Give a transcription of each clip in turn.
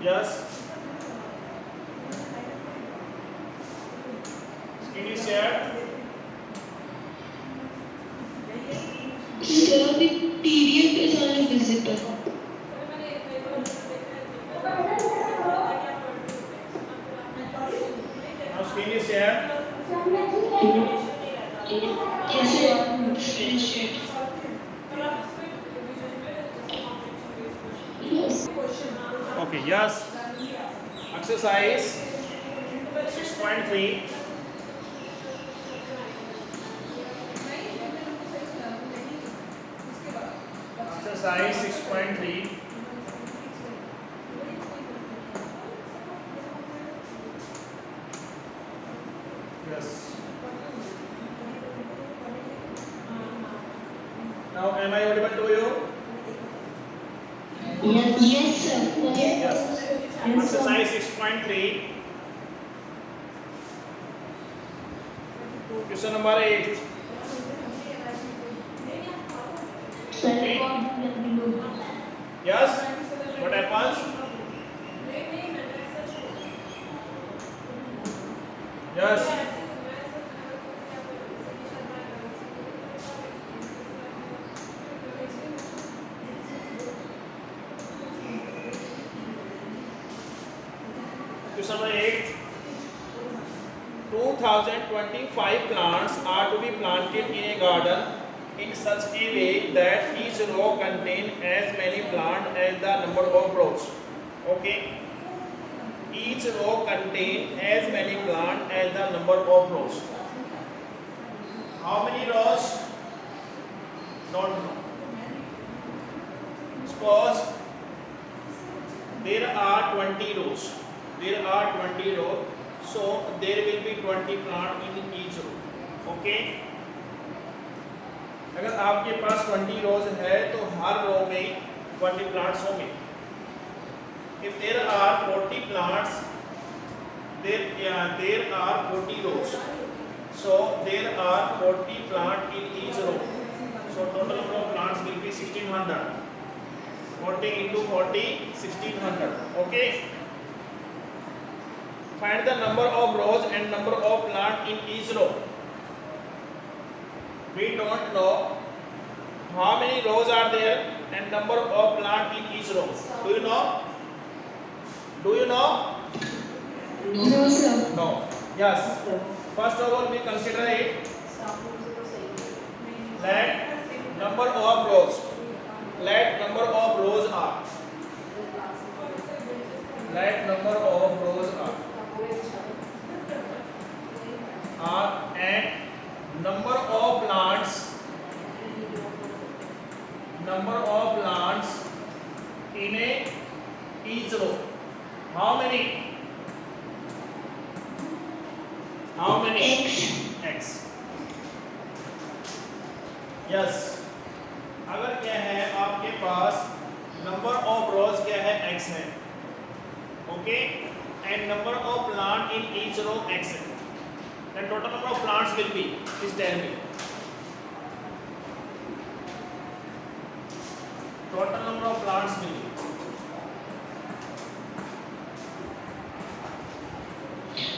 Yes. Can you share? Sir, the PDF is only visible. Now screen is shared. Yes, sir. Finish it. Yes. Okay, yes. Exercise 6.3. Exercise 6.3. Yes. Now, am I audible to you? Yes, sir. Yes. Exercise 6.3. Question number 8. Okay. Yes. What happens? Yes. Question number 8. 2025 plants are to be planted in a garden in such a way that each row contain as many plants as the number of rows. Okay. Each row contain as many plants as the number of rows. How many rows? Don't know. Suppose there are 20 rows. There are 20 rows. So there will be 20 plant in each row. Okay. अगर आपके पास 20 रोज है तो हर रो में 20 plants होंगे. If there are 40 plants, there are 40 rows. So there are 40 plants in each row. So total number of plants will be 1600. 40 into 40, 1600. Okay. Find the number of rows and number of plants in each row. We don't know how many rows are there and number of plants in each row. Do you know? Do you know? No, sir. No. Yes. First of all, we consider it. Let number of rows. Let number of rows are. Let number of rows are. And number of plants in a each row. How many? X. Yes. अगर क्या है आपके पास number of रोज क्या है x है. Okay. And number of plant in each row x है. Then total number of plants will be, please tell me. Total number of plants will be.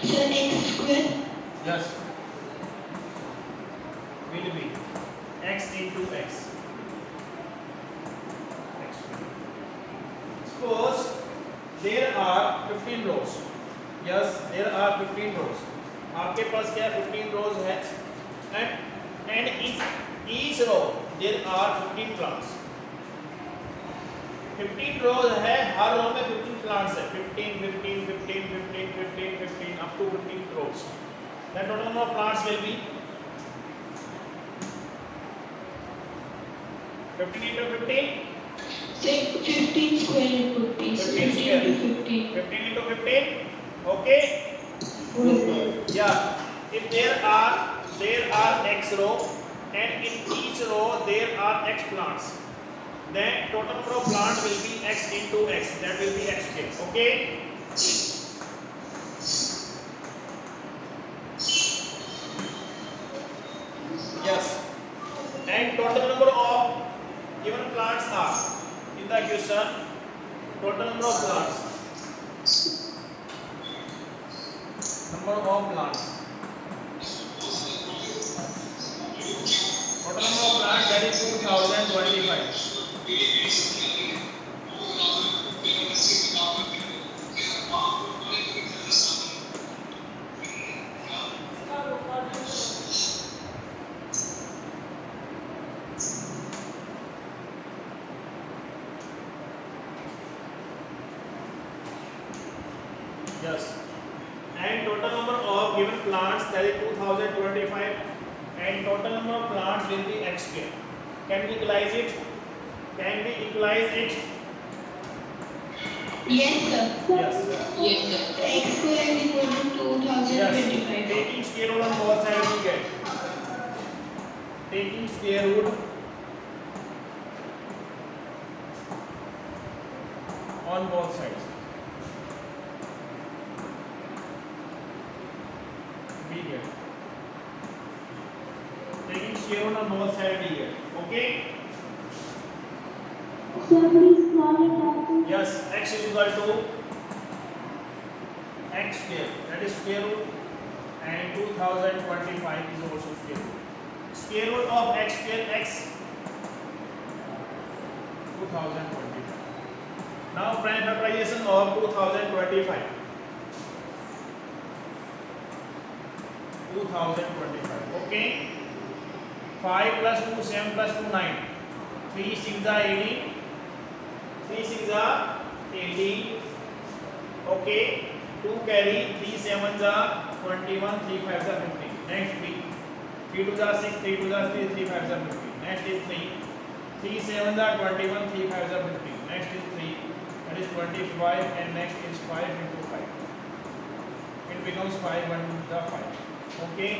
Sir, X square. Yes. Will be x into x. Suppose there are 15 rows. Yes, there are 15 rows. आपके पास क्या 15 rows है and each row there are 15 plants. 15 rows है, हर रो में 15 plants है. 15 up to 15 rows. Then total number of plants will be 15 into 15. Say 15 square into 15. 15 square. 15. 15 into 15. Okay. Yeah. If there are x row and in each row there are x plants, then total number of plant will be x into x. That will be x square. Okay. Yes. And total number of given plants are in the question. Total number of plants number of plants. Total number of plants, that is 2025. Yes. And total number of given plants, that is 2025, and total number of plants will be x square. Can we equalize it? Can we equalize it? Yes, sir. Yes. Yes, sir. X square is equal to Yes. 2025. Taking square root on both sides, we get. Taking square root on both sides, we get. Taking square root on both sides, we get. Okay. Yes, x is equal to x square, that is square root, and 2025 is also square root. Square root of x square, x 2025. Now prime factorization of 2025. 2025. Okay. 5 plus 2, 7 plus 2, 9. 3 6 are 18. 3 6 are 18. Okay. 2 carry. 3 7s are 21. 3 5s are 15. Next 3. 3 2s are 6. 3 2s are 3. 3 5s are 15. Next is 3. 3 7s are 21. 3 5s are 15. Next is 3. That is 25. And next is 5 into 5. It becomes 5 1 the 5. Okay.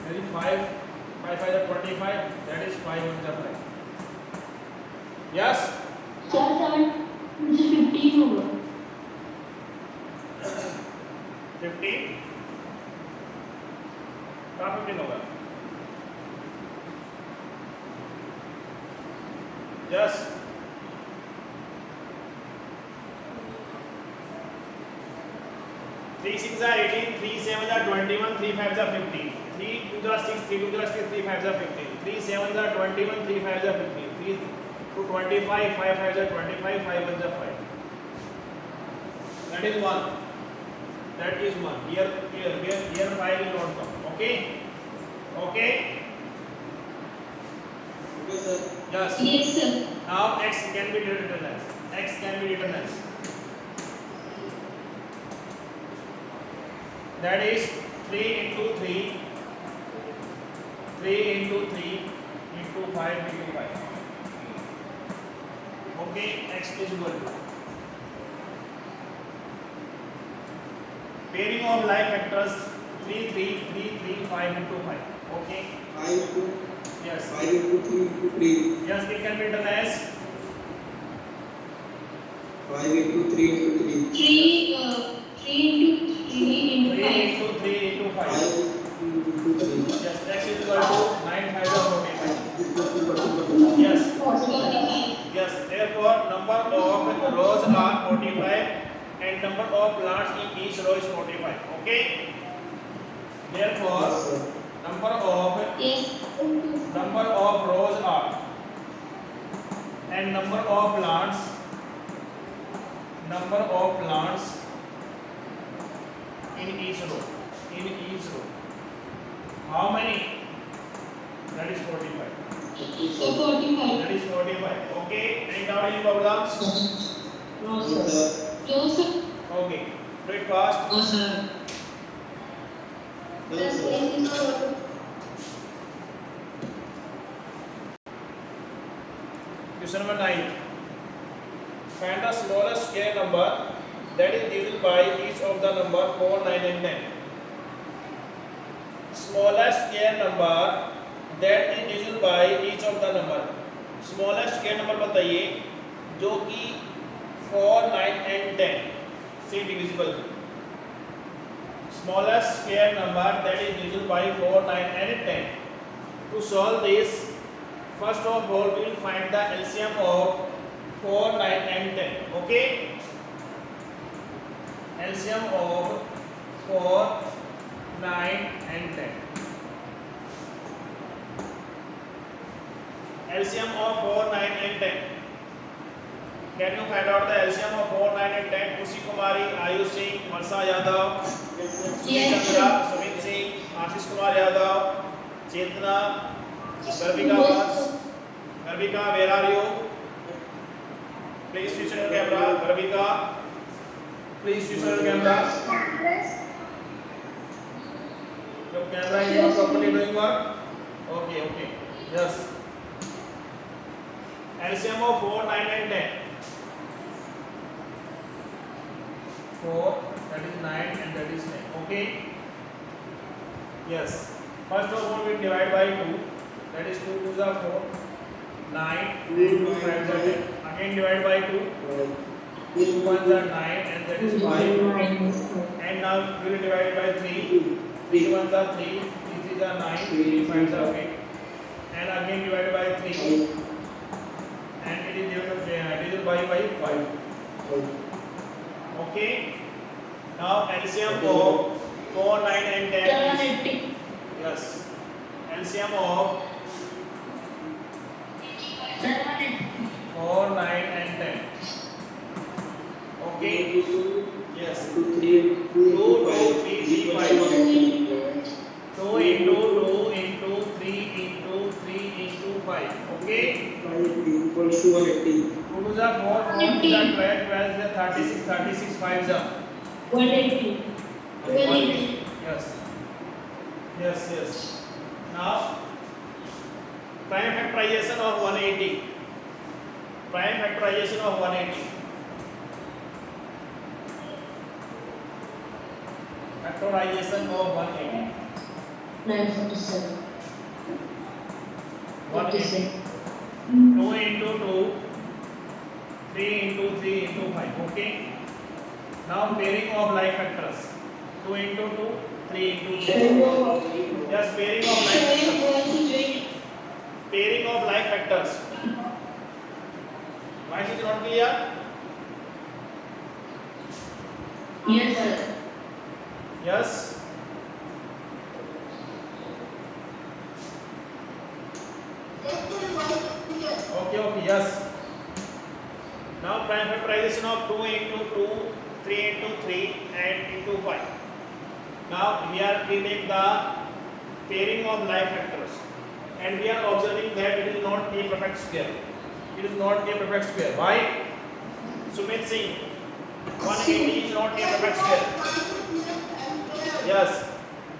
That is 5 5 5 are 25. That is 5 1 the 5. Yes. Sir, 7 मुझे 15 होगा. 15. कहाँ 15 होगा? Yes. Three 6 are 18, 3 7 are 21, 3 5 are 15. 3 2 are 6, 3 2 are 6, 3 5 are 15. 3 7 are 21, 3 5 are 15. 3 to 25, 5 5 are 25, 5 1 are 5. That is 1. That is 1. Here 5 will not come. Okay. Okay. Okay, sir. Yes. Yes, sir. Now x can be written as that is 3 into 3 into 3 into 5 into 5. Okay, x is equal to pairing of like factors 3 3 3 3 5 into 5. Okay. 5 to Yes. 5 into 3 into 3. Yes, it can be written as 5 into 3 into 3. 3 into 3 into 3 5. into 3 into 5. 5 into 3. Yes, x is equal to 9 5 are 45. This must be particular. Yes. 45. Yes, therefore number of rows are 45 and number of plants in each row is 45. Okay. Therefore Yes, sir. number of Yes. rows are and number of plants in each row. How many? That is 45. So 45. That is 45. Okay. Any doubt, any problems? No, Yes, sir. sir. No, sir. Okay. Do it fast. No, sir. Yes, sir. Question number 9. Find the smallest square number that is divisible by each of the number 4, 9 and 10. Smallest square number that is divisible by each of the number. Smallest square number बताइए जो कि 4, 9 and 10 से divisible है. smallest square number that is divisible by 4, 9 and 10. To solve this, first of all we will find the LCM of 4, 9 and 10. Okay? LCM of 4, 9 and 10. LCM of 4, 9 and 10. Can you find out the LCM of 4, 9 and 10? Kushi Kumari, Ayush Singh, Marsha Yadav, Yes, Chandra, Sumit Singh, Ashish Kumar Yadav, Chetna, Garbika Vats. Garbika, where are you? Please switch on your camera. Garbika, please switch on your camera. Your camera is not properly doing work. Okay, okay. Yes. LCM of 4, 9 and 10. 4, that is 9 and that is 10. Okay? Yes. First of all we divide by 2. That is 2 2s are 4. 9, 2 2 5s are 10. Again divide by 2. 2 1s are 9 and that is 5. And now we will divide by 3. 3 1s are 3. 3 3s are 9. 3 5s are 8. And again divide by 3. And it is divided by 5. Okay. Now LCM of 4, 9 and 10 is 780. yes. LCM of 4, 9 and 10. Okay. Yes. 2 2 3 3 5. 2 into 2 into 3 into 3 into 5. Okay. 5 equals to 180. 2 2s are 4, 4 2s are 12, 12 is 36, 36 5s are 180. 180. Yes. Yes, yes. Now, prime factorization of 180. Prime factorization of 180. Factorization of 180. 947. 180. 2 into 2, 3 into 3 into 5. Okay. Now pairing of like factors. 2 into 2, 3 into 2. Yes, pairing of like factors. Pairing of like factors. Why is it not clear? Yes, sir. Yes. Okay, okay, yes. Now prime factorization of 2 into 2, 3 into 3 and into 5. Now here we make the pairing of like factors and we are observing that it is not a perfect square. It is not a perfect square. Why? Sumit Singh, 180 is not a perfect square. Yes,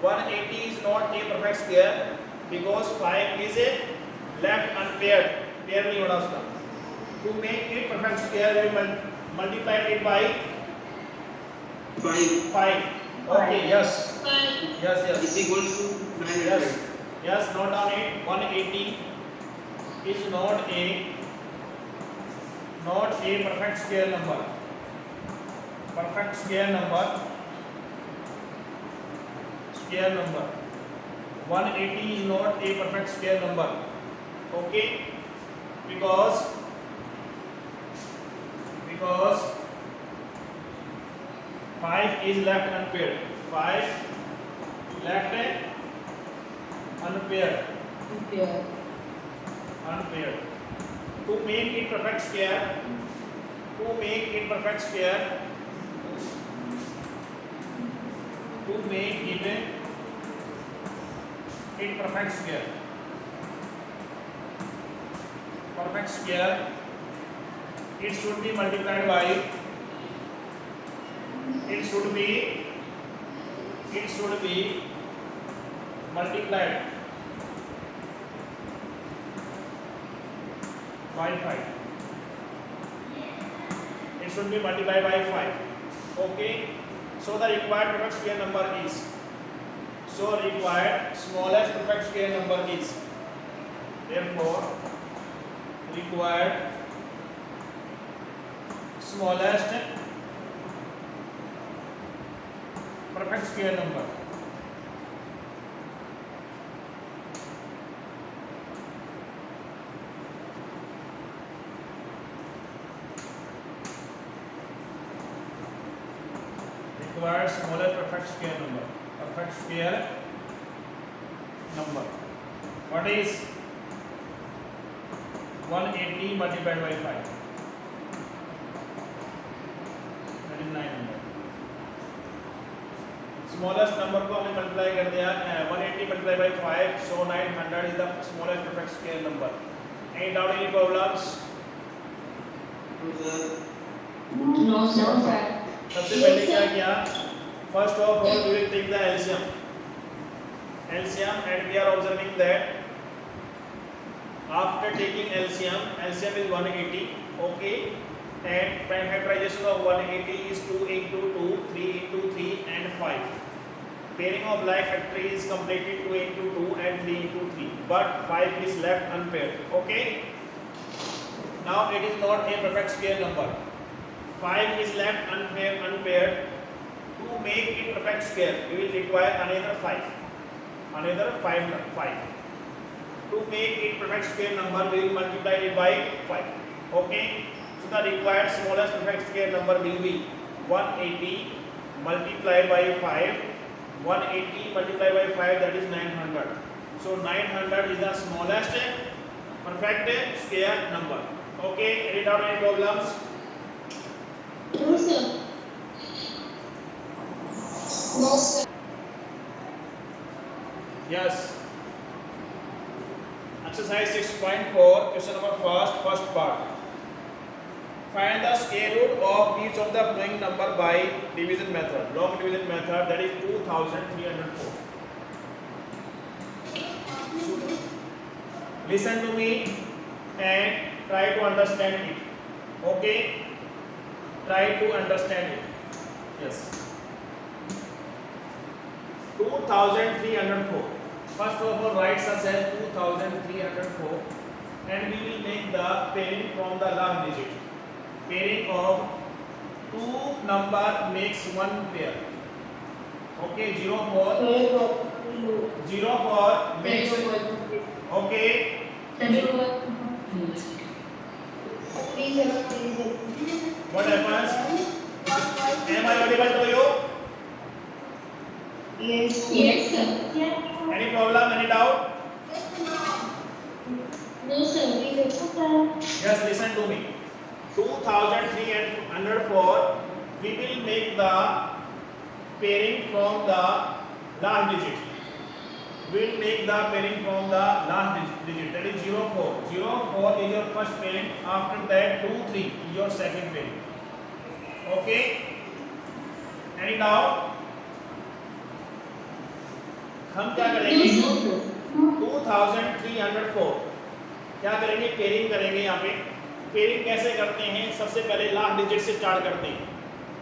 180 is not a perfect square because 5 is a left unpaired. Pair नहीं होना उसका. To make it perfect square, we multiply it by 5. Okay, yes. Yes, yes. Is equals to 900. Yes, yes, note down it. 180 is not a perfect square number. Perfect square number. Square number. 180 is not a perfect square number. Okay, because 5 is left unpaired. 5 left unpaired. Unpaired. To make it perfect square, to make it perfect square, perfect square, it should be multiplied by, it should be multiplied by 5. It should be multiplied by 5. Okay. So the required perfect square number is, smallest perfect square number is, therefore required smallest perfect square number. Requires smaller perfect square number. Perfect square number. What is 180 multiplied by 5? That is 900. Smallest number को हमने multiply कर दिया 180 multiplied by 5, so 900 is the smallest perfect square number. Any doubt, any problems? No, sir. सबसे पहले क्या किया? First of all, we will take the LCM. LCM, and we are observing that after taking LCM, LCM is 180, okay, and prime factorization of 180 is 2 into 2, 3 into 3, and 5. Pairing of like factor is completed 2 into 2 and 3 into 3, but 5 is left unpaired, okay. Now it is not a perfect square number. 5 is left unpaired. To make it perfect square, we will require another 5. Another 5. To make it perfect square number, we will multiply it by 5. Okay. So the required smallest perfect square number will be 180 multiplied by 5. 180 multiplied by 5, that is 900. So 900 is the smallest perfect square number. Okay. Any doubt, any problems? No, sir. No, sir. Yes. Exercise 6.4, question number first part. Find the square root of each of the following number by division method. Long division method, that is 2304. Listen to me and try to understand it. Okay? Try to understand it. Yes. 2304. First of all, write such as 2304, and we will make the pairing from the last digit. Pairing of two number makes one pair. Okay, 0 4 makes, okay. What happens? Am I audible to you? Yes, sir. Any problem? Any doubt? No, sir. Just listen to me. 2304, we will make the pairing from the last digit. We will make the pairing from the last digit, that is 0 4. 0 4 is your first pairing. After that 2 3 is your second pairing. Okay? Any doubt? हम क्या करेंगे? 2304 क्या करेंगे? Pairing करेंगे। यहाँ पे pairing कैसे करते हैं? सबसे पहले लास्ट डिजिट से स्टार्ट करते हैं।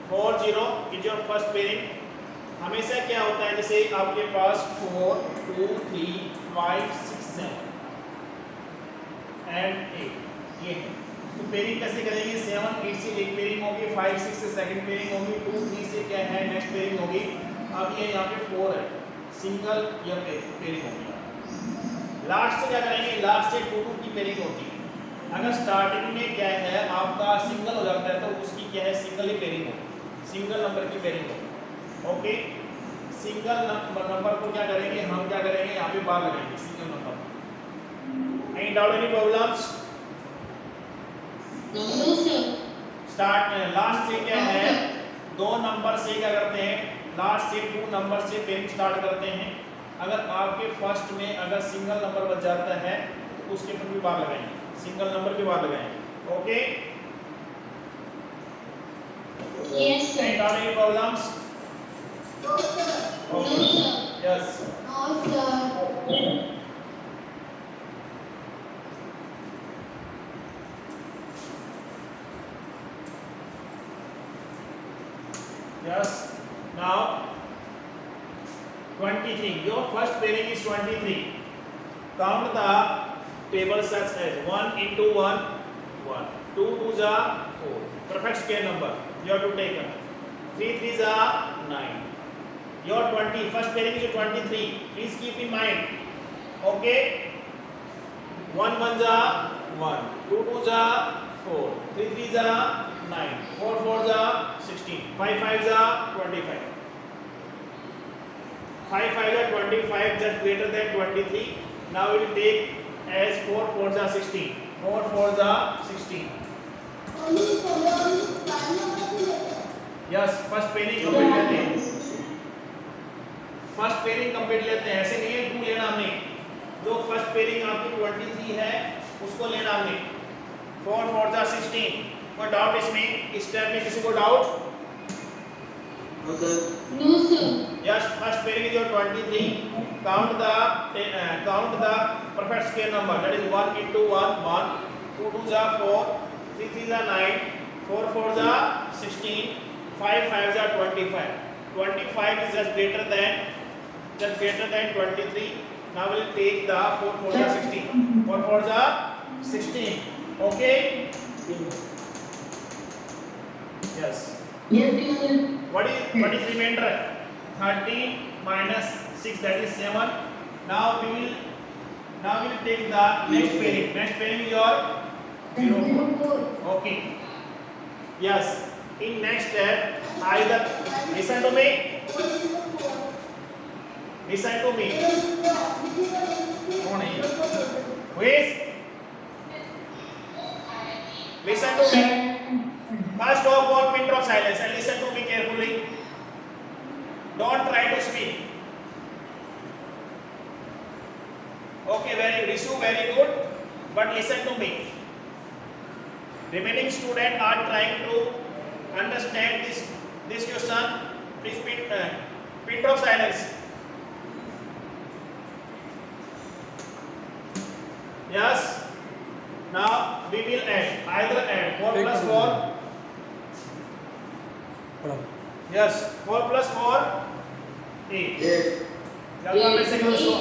40 इज योर फर्स्ट पेयरिंग। हमेशा क्या होता है, जैसे आपके पास 4 2 3 5 6 7 एंड 8 ये है, तो पेयरिंग कैसे करेंगे? 7 8 से एक पेयरिंग होगी, 5 6 से सेकंड पेयरिंग होगी, 2 3 से क्या है नेक्स्ट पेयरिंग होगी। अब ये यहाँ पे 4 है, सिंगल या पेयरिंग होगी। लास्ट से क्या करेंगे? लास्ट से 2 2 की पेयरिंग होती है। अगर स्टार्टिंग में क्या है आपका सिंगल हो जाता है तो उसकी क्या है सिंगल ही पेयरिंग होगी, सिंगल नंबर की पेयरिंग होगी। ओके, सिंगल नंबर को क्या करेंगे? हम क्या करेंगे? यहाँ पे बार लगाएंगे single number. Any doubt, any problems? No, sir. Start last से क्या है, दो नंबर से क्या करते हैं? लास्ट से 2 नंबर से पेयरिंग स्टार्ट करते हैं। अगर आपके फर्स्ट में अगर सिंगल नंबर बच जाता है तो उसके ऊपर भी बार लगाएंगे, सिंगल नंबर के बाद लगाएंगे। Okay, Yes, sir. Any doubt, any problems? No, sir. Yes. No, sir. Yes. Now 23. Your first pairing is 23. Count the table such as 1 into 1 1, 2 2s are 4. Perfect square number. You have to take 3 3s are 9, your 20, first pairing is your 23. Please keep in mind. Okay. 1 1 जा 1, 2 2 जा 4, 3 3 जा 9, 4 4 जा 16, 5 5 जा 25. 5 5 जा 25 just greater than 23. Now we will take as 4 4 जा 16, 4 4 जा 16. Yes, first pairing complete लेते हैं. फर्स्ट पेयरिंग कंप्लीट लेते हैं. ऐसे नहीं है 2 लेना हमने. जो फर्स्ट पेयरिंग आपकी 23 है उसको लेना हमने. 4 4 जा 16. कोई डाउट इसमें? इस स्टेप में किसी को doubt? No sir. No, sir. Yes, first pairing is your 23. Count the perfect square number. That is 1 into 1 1, 2 2 जा 4, 3 3 जा 9, 4 4 जा 16, 5 5 जा 25. 25 is just greater than 23. Now we will take the 4 4 जा 16. 4 4 जा 16. Okay? Yes. Yes, teacher. What is remainder? 13 minus 6, that is 7. Now we will take the next pairing. Next pairing is your 0 4. Okay. Yes. In next step, either listen to me. Listen to me. कौन है ये? Who is? Listen to me. First of all, pin drop silence and listen to me carefully. Don't try to speak. Okay, very good. But listen to me. Remaining students are trying to understand this question. Please pin drop silence. Yes. Now we will either add 4 plus 4. Yes, 4 plus 4 8. क्या करना है second दोस्तों?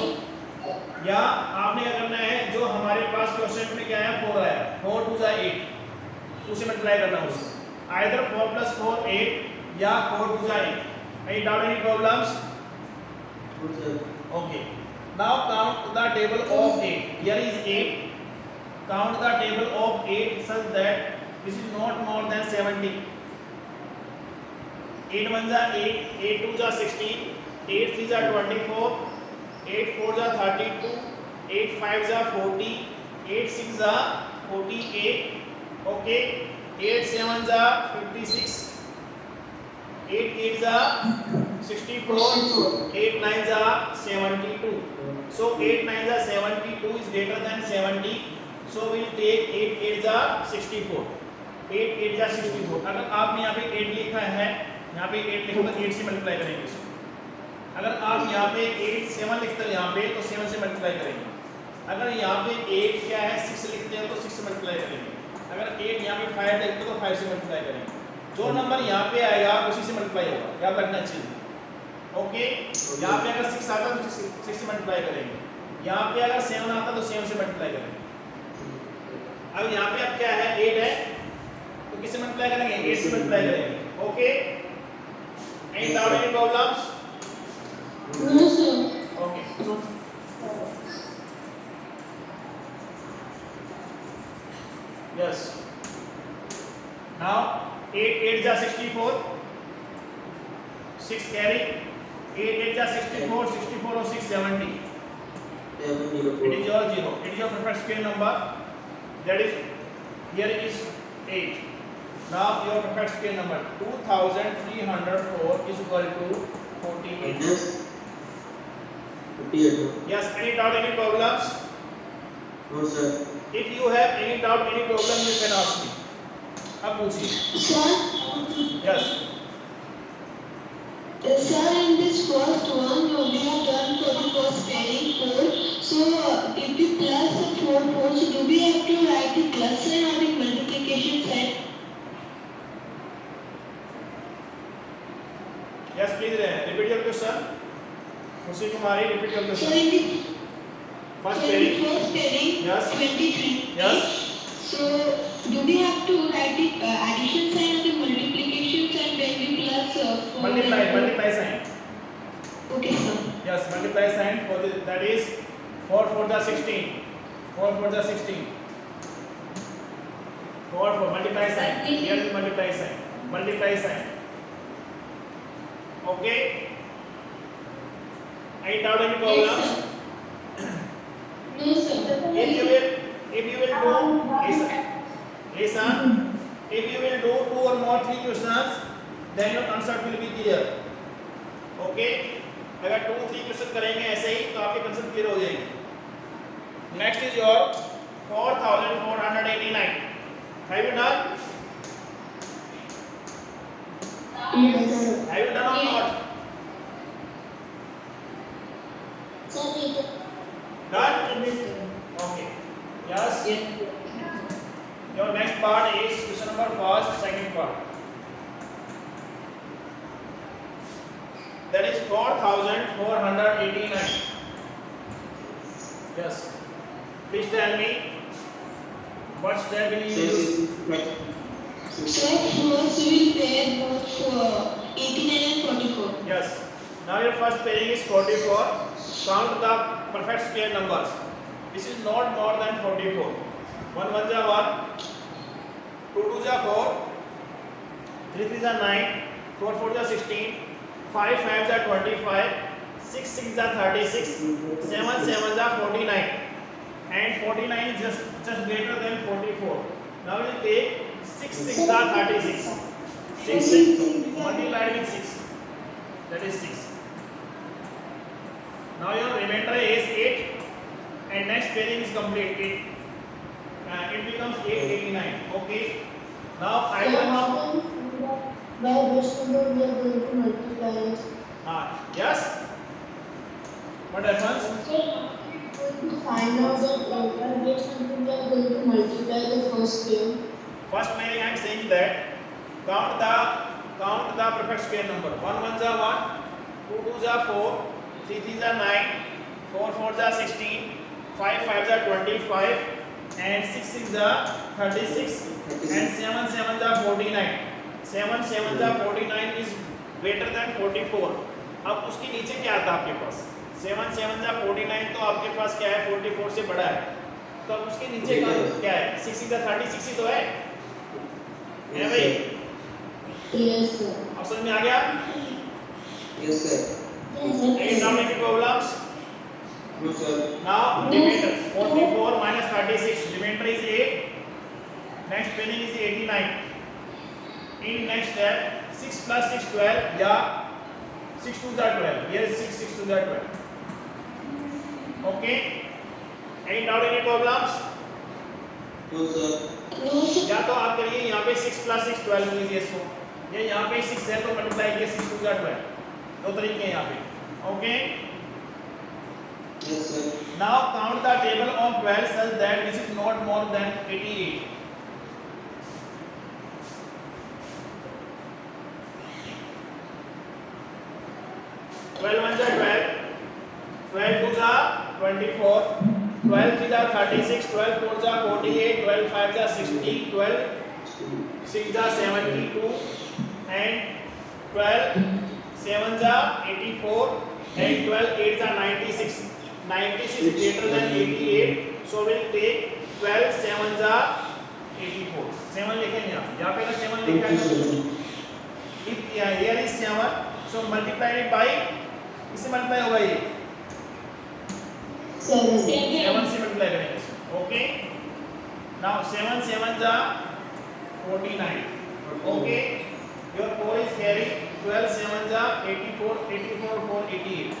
या आपने क्या करना है, जो हमारे पास क्वेश्चन में क्या है 4 आया, 4 2 जा 8, उसे मल्टीप्लाई करना है उससे. Either 4 plus 4 8 या 4 2 जा 8. Any doubt, any problems? No sir. Okay. Now count the table of 8. Here is 8. Count the table of 8 such that this is not more than 70. 8 1 जा 8, 8 2 जा 16, 8 3 जा 24, 8 4 जा 32, 8 5 जा 40, 8 6 जा 48. Okay. 8 7 जा 56, 8 8 जा 64, 8 9 जा 72. So 8 9 जा 72 is greater than 70. So we will take 8 8 जा 64. 8 8 जा 64. अगर आपने यहाँ पे 8 लिखा है, यहाँ पे 8 लिखा तो 8 से मल्टीप्लाई करेंगे इसको. अगर आप यहाँ पे 8 7 लिखते हो यहाँ पे तो 7 से मल्टीप्लाई करेंगे. अगर यहाँ पे 8 क्या है 6 लिखते हो तो 6 से मल्टीप्लाई करेंगे. अगर 8 यहाँ पे 5 लिखते हो तो 5 से मल्टीप्लाई करेंगे. जो नंबर यहाँ पे आएगा उसी से मल्टीप्लाई होगा. याद रखना चाहिए. ओके. यहाँ पे अगर 6 आता तो 6 से मल्टीप्लाई करेंगे. यहाँ पे अगर 7 आता तो 7 से मल्टीप्लाई करेंगे. अब यहाँ पे अब क्या है 8 है तो किससे मल्टीप्लाई करेंगे? 8 से मल्टीप्लाई करेंगे. Okay. Any doubt, any problems? No, sir. Okay. Yes. Now 8 8 जा 64, 6 carry, 8 8 जा 64, 64 और 6 70. It is your 0. It is your perfect square number. That is, here is 8. Now your perfect square number 2304 is equal to 48. Yes. Any doubt, any problems? No sir. If you have any doubt, any problem, you can ask me. अब पूछिए. Sir, Yes. sir, in this first one, we have done for the first pairing 4. So, if we plus the 4 4s, do we have to write the plus sign or the multiplication sign? Yes, please repeat your question. Khushi Kumari, repeat your So, question. in the First so in pairing. the first pairing, Yes. 23. Yes. So, do we have to write the addition sign or the multiplication sign when we plus 4? Multiply sign. Yes, multiply sign for the, that is 4 for the 16. 4 for the 16. 4 for multiply sign. Here is multiply sign. Multiply sign. Okay. Any doubt, any problems? No, sir. If you will do listen, if you will do 2 or more 3 questions, then your concept will be clear. Okay. अगर 2-3 question करेंगे ऐसे ही तो आपके concept clear हो जाएंगे. Next is your 4489. Have you done? Yes, sir. Have you done or not? Sir, Done? Okay. Yes. Your next part is question number first, second part. That is 4489. Yes. Please tell me what step will you use? Sir, first we will pair both for 89 and 44. Yes. Now your first pairing is 44. Count the perfect square numbers. This is not more than 44. 1 1 is 1, 2 2 is 4, 3 3 is 9, 4 4 is 16, 5 5 is 25, 6 6 is 36, 7 7 is 49, and 49 is just greater than 44. Now we will take 6 6 is 36. 6 6 multiplied with 6. That is 6. Now your remainder is 8, and next pairing is complete. It becomes 889. Okay. Now I will. By which number we are going to multiply it? Yes. What happens? So, we are going to find out that by which number we are going to multiply the first pair. First pairing I am saying that count the perfect square number. 1 1 is 1, 2 2 is 4, 3 3 is 9, 4 4 is 16, 5 5 is 25, and 6 6 is 36, and 7 7 is 49. 7 7 is 49 is greater than 44. अब उसके नीचे क्या आता है आपके पास? 7 7 is 49 तो आपके पास क्या है? 44 से बड़ा है. तो अब उसके नीचे का क्या है? 6 is 36 ही तो है. है भाई? Yes, sir. अब समझ में आ गया? Yes, sir. Yes, sir. Any doubt, any problems? No, sir. Now remainder 44 minus 36. Remainder is 8. Next pairing is 89. In next step 6 plus 6 12. Yeah. 6 2s are 12. Here is 6 6 2s are 12. Okay. Any doubt, any problems? No, sir. No, sir. या तो आप करिए यहाँ पे 6 plus 6 12 लीजिए इसको. ये यहाँ पे 6 है तो मल्टीप्लाई कीजिए 6 2s are 12. दो तरीके हैं यहाँ पे. Okay. Yes, sir. Now count the table of 12 such that this is not more than 88. Twelve ones are 12, 12 twos are 24, 12 threes are 36, 12 fours are 48, 12 fives are 60, 12 sixes are 72, and 12 sevens are 84, and 12 eights are 96. 96 is greater than 88, so we'll take 12 sevens are 84. 7 लिखेंगे यहाँ पे अगर 7 लिखा है if here is 7, so multiply it by इससे multiply होगा ये 7. 7 से मल्टीप्लाई करेंगे इसको. Okay. Now 7 7s are 49. Okay. Your 4 is carry. 12 7s are 84. 84 4 88.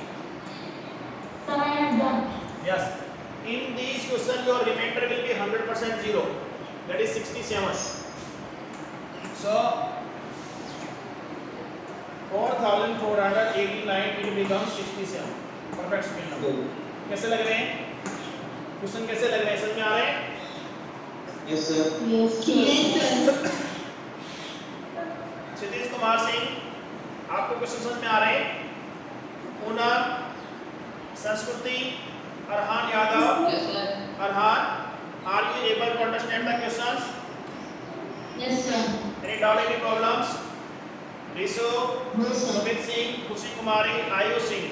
Sir, I am done. Yes. In these questions your remainder will be 100% 0. That is 67. So 4489 it becomes 67. Perfect square number. कैसे लग रहे हैं? Question कैसे लग रहे हैं? समझ में आ रहे हैं? Yes, sir. Yes, sir. क्षितिज कुमार सिंह, आपको क्वेश्चन समझ में आ रहे हैं? पूनम, संस्कृति, Arhan Yadav. Yes, sir. Arhan, are you able to understand the questions? Yes, sir. Any doubt, any problems? Risu, No, sir. Sumit Singh, Kushi Kumari, Ayush Singh.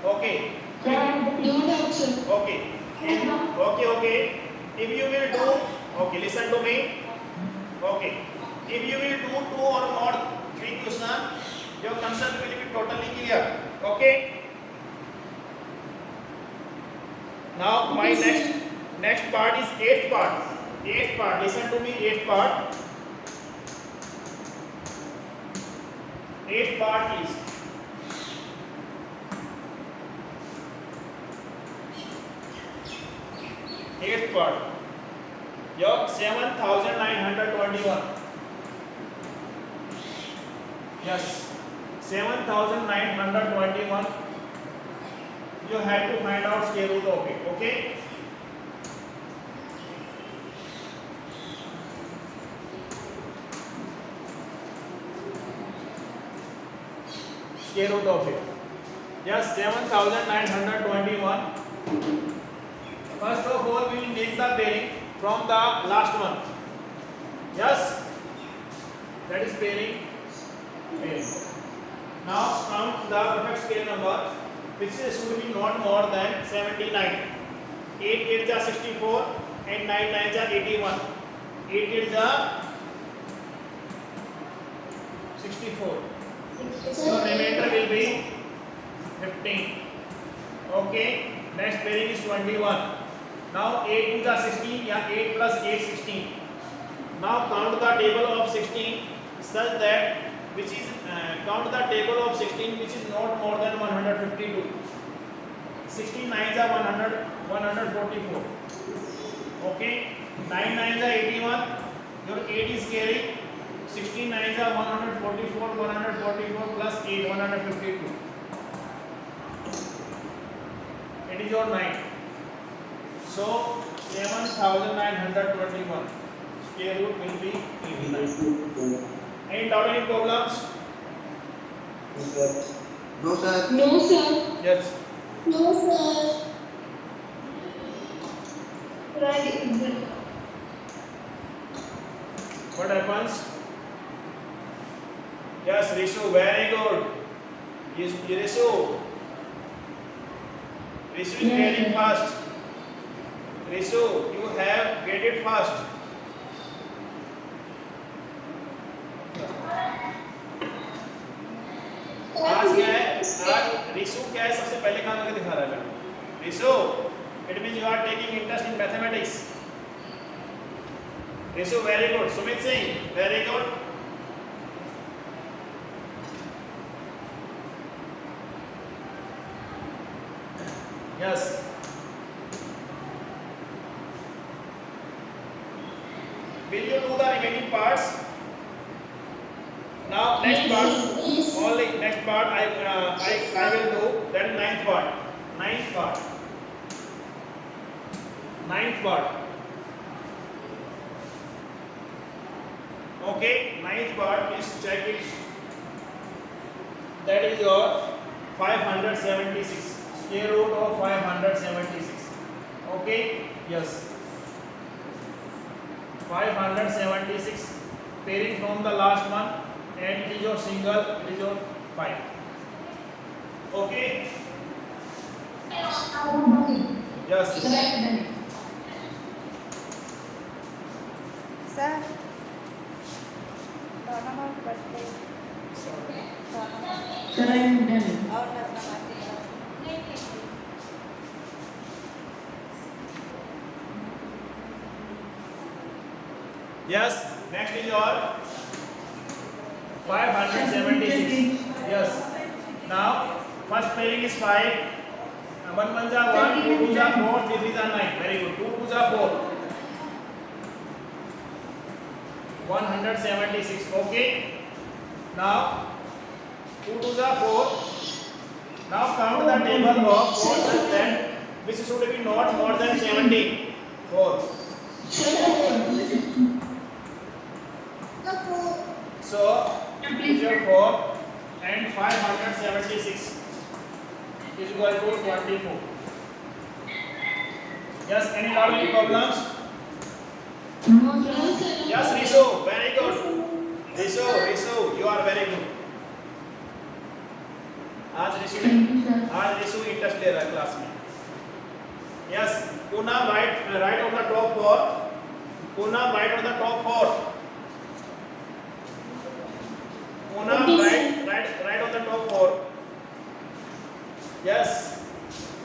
Okay. No doubt, sir. Okay. Okay. If you will do, okay, listen to me. Okay. If you will do 2 or more 3 questions, your concept will be totally clear. Okay. Now my next part is 8th part. 8th part. Listen to me. 8th part. 8th part is eighth part. Your 7,921. Yes, 7,921. You have to find out square root of it. Okay. Square root of it. Yes, 7,921. First of all, we will make the pairing from the last one. Yes, that is pairing. Now count the perfect square number, which should be not more than 79. 8 8 is 64 and 9 9 is 81. 8 8 is 64. So remainder will be 15. Okay. Next pairing is 21. Now 8 2 is 16. Yeah, 8 plus 8 16. Now count the table of 16 such that which is count the table of 16 which is not more than 152. 16 9s are 144. Okay. 9 9s are 81. Your 8 is carrying. 16 9s are 144. 144 plus 8 152. It is your 9. So 7,921 square root will be 89. Any doubt, any problems? Yes, sir. No, sir. No, sir. Yes. No, sir. Right. What happens? Yes, Rishu, very good. Yes, Rishu. Rishu is getting fast. Rishu, you have get it fast. आज क्या है? आज रिशु क्या है सबसे पहले काम करके दिखा रहा है बेटा. Rishu, it means you are taking interest in mathematics. Rishu, very good. Sumit Singh, very good. Yes. Will you do the remaining parts? Now next part, only next part I will do. That is ninth part. Ninth part. Okay, ninth part is check it. That is your 576. Square root of 576. Okay, yes. 576 pairing from the last one, and it is your single, it is your 5. Okay. Yes. Sir, dono में बचते Sir, I am done. और रचना Yes. Next is your 576. Yes. Now first pairing is 5. 1 1 is 1, 2 2 is 4, 3 3 is 9. Very good. 2 2 is 4. 176. Okay. Now 2 2 is 4. Now count the table of 4 such that which should be not more than 70. 4. So it is your 4 and 576 is equal to 24. Yes, any doubt, any problems? No, sir. Yes, Rishu, very good. Rishu, you are very good. आज ऋषि interest ले रहा है class में. Yes, Poonam right on the top 4. Poonam right on the top 4. Poonam right on the top 4. Yes,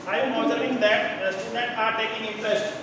I am observing that students are taking interest.